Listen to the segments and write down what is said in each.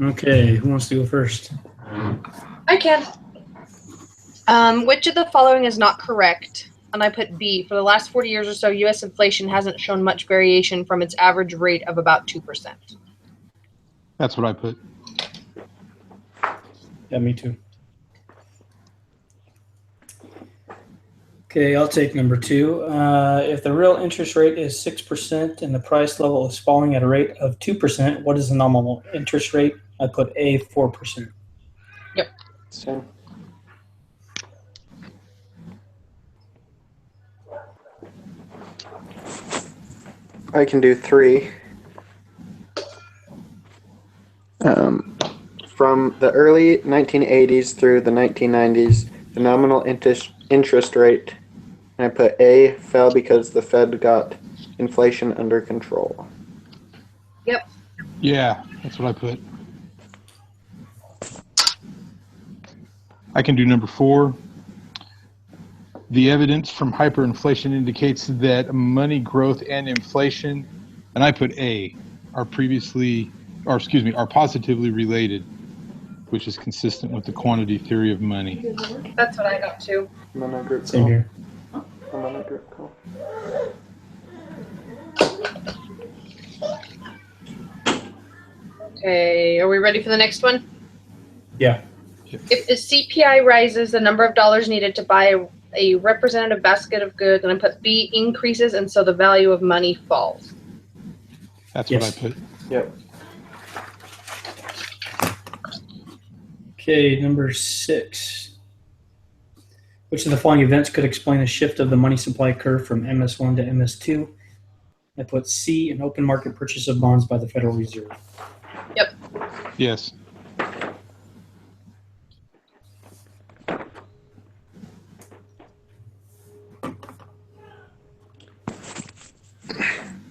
Okay, who wants to go first? I can. Which of the following is not correct? And I put B. For the last 40 years or so, U.S. inflation hasn't shown much variation from its average rate of about 2%. That's what I put. Yeah, me too. Okay, I'll take number 2. If the real interest rate is 6% and the price level is falling at a rate of 2%, what is the nominal interest rate? I put A, 4%. Yep. Same. I can do 3. From the early 1980s through the 1990s, the nominal interest rate, and I put A, fell because the Fed got inflation under control. Yep. Yeah, that's what I put. I can do number 4. The evidence from hyperinflation indicates that money growth and inflation, and I put A, are positively related, which is consistent with the quantity theory of money. That's what I got too. I'm on a group Same call. here. I'm on a group call. Okay, are we ready for the next one? Yeah. If the CPI rises, the number of dollars needed to buy a representative basket of goods, and I put B, increases, and so the value of money falls. That's Yes. what I put. Yep. Okay, number 6. Which of the following events could explain the shift of the money supply curve from MS1 to MS2? I put C, an open market purchase of bonds by the Federal Reserve. Yep. Yes.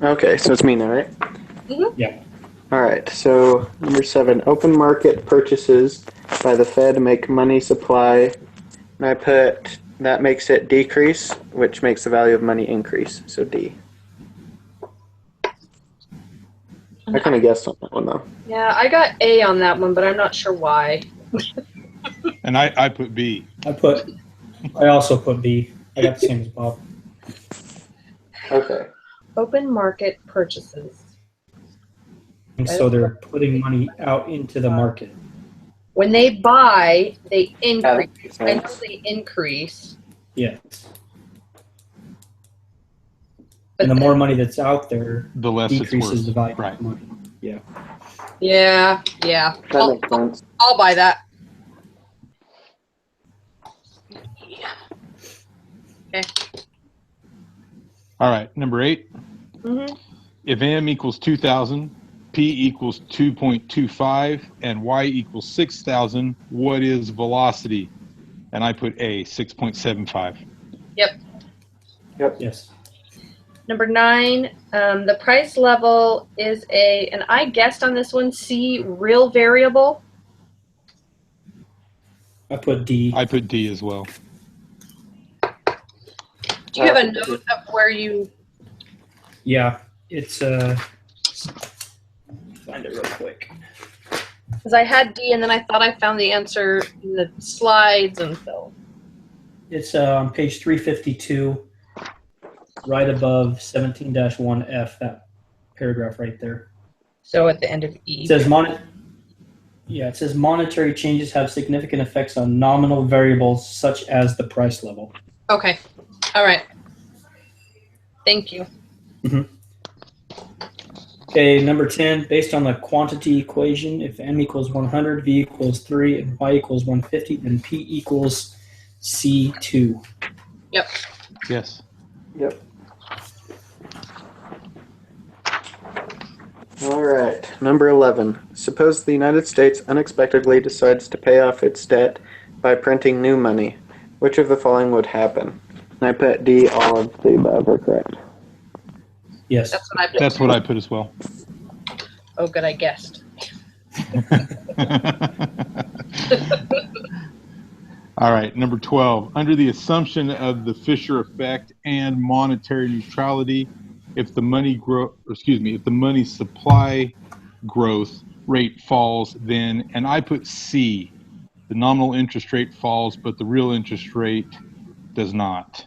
Okay, so it's me now, right? Mm-hmm. Yeah. All right, so number 7, open market purchases by the Fed make money supply, and I put that makes it decrease, which makes the value of money increase, so D. I kind of guessed on that one, though. Yeah, I got A on that one, but I'm not sure why. And I put B. I also put B. I got the same as Bob. Okay. Open market purchases. And so they're putting money out into the market. When they buy, they increase. that I know makes sense. they increase. Yes. But And the then- more money that's out there, The less it's decreases worth. the value Right. of money. Yeah. Yeah. That makes sense. I'll buy that. Okay. All right, number 8. Mm-hmm. If M equals 2,000, P equals 2.25, and Y equals 6,000, what is velocity? And I put A, 6.75. Yep. Yes. Number 9, the price level is a, and I guessed on this one, C, real variable. I put D. I put D as well. Do you have a note of where you? Yeah. It's find it real quick. Because I had D, and then I thought I found the answer in the slides, and so. It's on page 352, right above 17-1F, that paragraph right there. So at the end of E. It says it says monetary changes have significant effects on nominal variables such as the price level. Okay. All right. Thank you. Okay, number 10, based on the quantity equation, if M equals 100, V equals 3, and Y equals 150, then P equals C2. Yep. Yes. Yep. All right, number 11. Suppose the United States unexpectedly decides to pay off its debt by printing new money. Which of the following would happen? And I put D, all of the above are correct. Yes. That's what I put. That's what I put as well. Oh, good. I guessed. All right, number 12. Under the assumption of the Fisher effect and monetary neutrality, if the money supply growth rate falls then, and I put C. The nominal interest rate falls, but the real interest rate does not.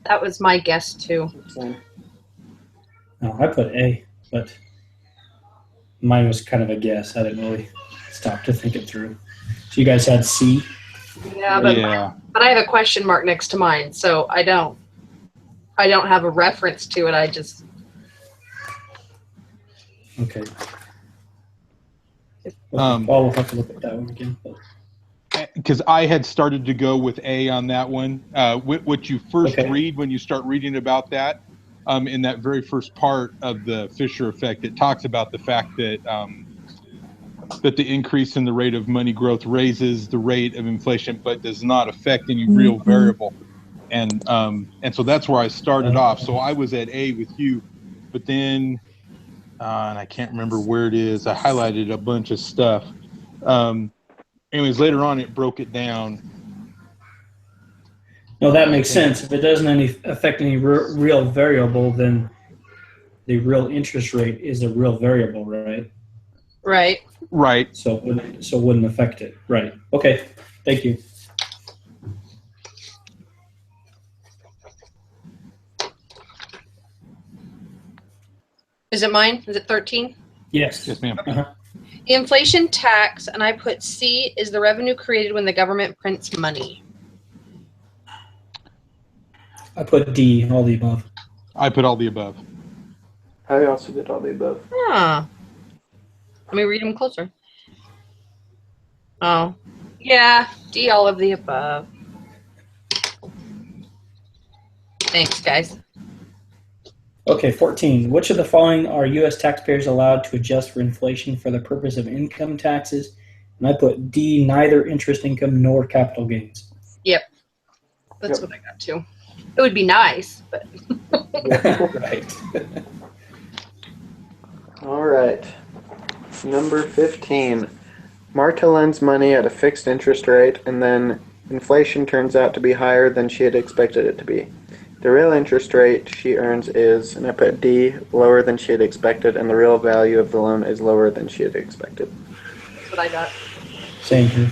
That was my guess too. Same. No, I put A, but mine was kind of a guess. I didn't really stop to think it through. So you guys had C? Yeah, but Yeah. but I have a question mark next to mine, so I don't have a reference to it. I just Okay. Um, Well, we'll have to look at that one again. But Because I had started to go with A on that one. What you first Okay. read when you start reading about that, in that very first part of the Fisher effect, it talks about the fact that that the increase in the rate of money growth raises the rate of inflation, but does not affect any real variable. And so that's where I started off. So I was at A with you, but then, and I can't remember where it is. I highlighted a bunch of stuff. Anyways, later on, it broke it down. no, that makes sense. If it doesn't affect any real variable, then the real interest rate is a real variable, right? right. Right. So it wouldn't affect it, right? Okay, thank you. Is it mine? Is it 13? Yes. Yes, ma'am. Uh-huh. The inflation tax, and I put C, is the revenue created when the government prints money. I put D, all the above. I put all the above. I also did all the above. Huh. Let me read them closer. Oh, yeah, D, all of the above. Thanks, guys. Okay, 14. Which of the following are U.S. taxpayers allowed to adjust for inflation for the purpose of income taxes? And I put D, neither interest income nor capital gains. Yep. That's what I got too. It would be nice, but Right. All right. Number 15. Marta lends money at a fixed interest rate, and then inflation turns out to be higher than she had expected it to be. The real interest rate she earns is, and I put D, lower than she had expected, and the real value of the loan is lower than she had expected. that's what I got. Same here.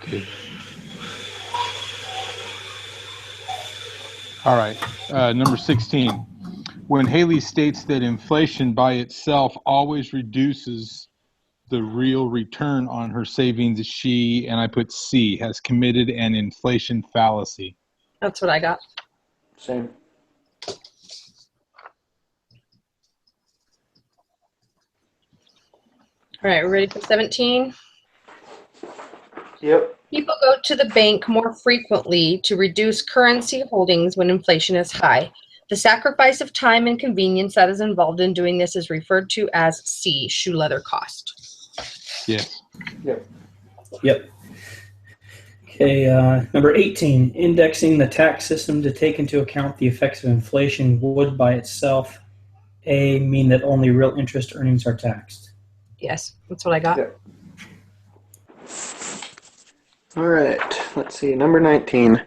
Okay. All right. Number 16. When Haley states that inflation by itself always reduces the real return on her savings, she, and I put C, has committed an inflation fallacy. That's what I got. Same. All right, we're ready for 17. Yep. People go to the bank more frequently to reduce currency holdings when inflation is high. The sacrifice of time and convenience that is involved in doing this is referred to as C, shoe leather cost. Yes. Yep. Yep. Okay, number 18. Indexing the tax system to take into account the effects of inflation would by itself, A, mean that only real interest earnings are taxed. Yes, that's what I got. Yep. All right. Let's see. Number 19.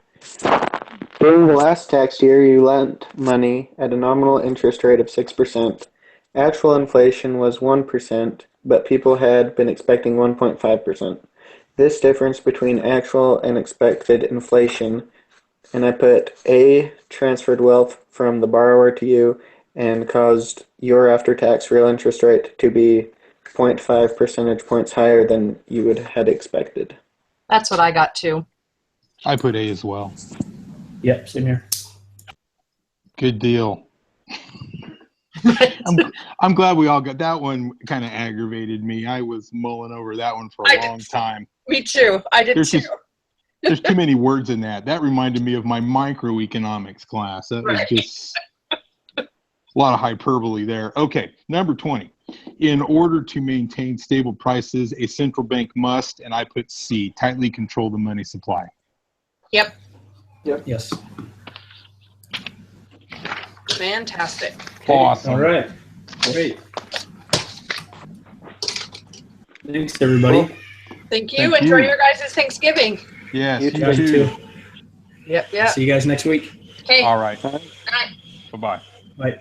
During the last tax year, you lent money at a nominal interest rate of 6%. Actual inflation was 1%, but people had been expecting 1.5%. This difference between actual and expected inflation, and I put A, transferred wealth from the borrower to you and caused your after-tax real interest rate to be 0.5 percentage points higher than you would had expected. That's what I got too. I put A as well. Yep, same here. Good deal. I'm glad we all got that one. Kind of aggravated me. I was mulling over that one for a long time. Me too. I did too. There's too many words in that. That reminded me of my microeconomics class. That was just a lot of hyperbole there. Okay, number 20. In order to maintain stable prices, a central bank must, and I put C, tightly control the money supply. Yep. Yes. Fantastic. Okay. Awesome. All right. Great. Thanks, everybody. Thank you. Thank Enjoy you. your guys' Thanksgiving. Yes, You you Guys, too. too. Yep. See you guys next week. Okay. All right. Night. Bye-bye. Bye.